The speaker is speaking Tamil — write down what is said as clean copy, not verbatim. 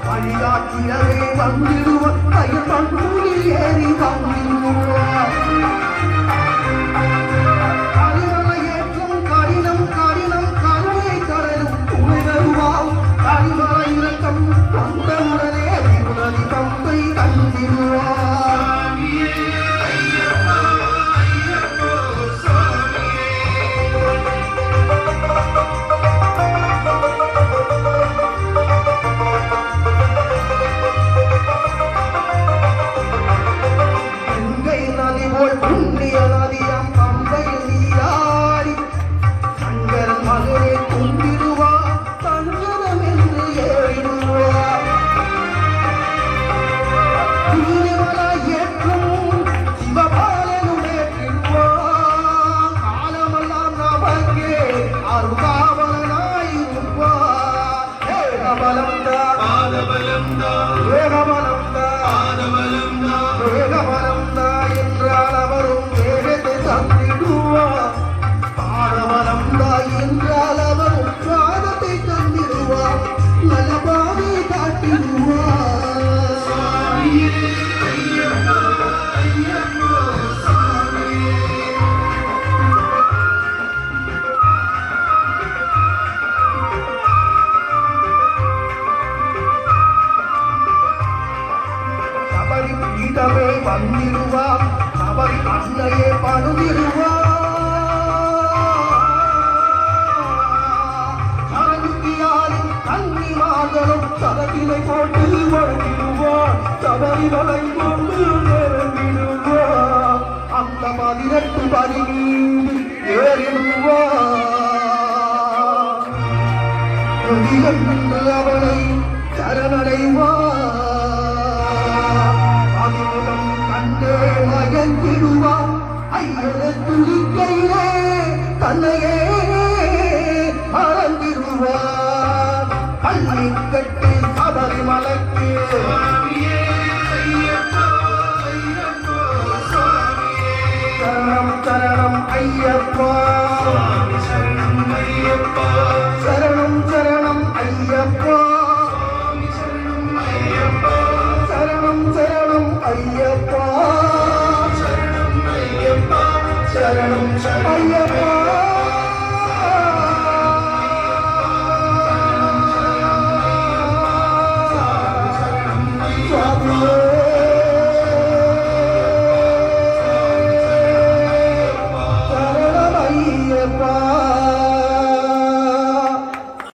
வழிகாட்டியவே வந்திடுவார் கயல் பண்புலில் ஏறி வந்திடுவார் கரிமலையேற்றம் கடினம் கடினம் கருணை கடலும் துணை வருவார் கரிமலை இறக்கம் வந்தவுடனே திருநதி பம்பை கண்டிடுவார் புண்ணிய நதியம் பம்பையில் நீராடி சங்கரன் மகனே கும்பிடுவார் சங்கரம் என்று ஏறிடுவார் நீதிமலை ஏற்றும் சிவபாலனும் ஏற்றிடுவார் காலமெல்லாம் நமக்கே அருகாவலனாயிருப்பார் ஏகபலம் தான் ஏகபலம் தான் ஏகபலம் தான் என்றால் அவரும் வேகத்தை தந்திடுவார் பாரவரம் தான் என்றால் அவரும் பாதத்தை தந்திடுவார் நலபாதை காட்டிடுவார் பீடமே வந்திடுவார் சபரி அன்னையே பணுதிடுவார் சரஞ்சியாரின் கன்னிமார்களும் சரத்தினை போட்டு வழங்கிடுவார் சபரிகளை கொண்டு நிரம்பிடுவார் அந்த 18 படி மீது ஏறிடுவார் என்று அவளை சரணடைவார் மயங்கிடுவார் ஐயன துளிக்கையிலே தன்னையே மறந்திடுவார் பள்ளி கட்டி சபரிமலைக்கு சரணம் சரணம் ஐயப்பா சரணம் சரணம் ஐயப்பா சரணம் சரணம் ஐயப்பா சரணம் ஐயப்பா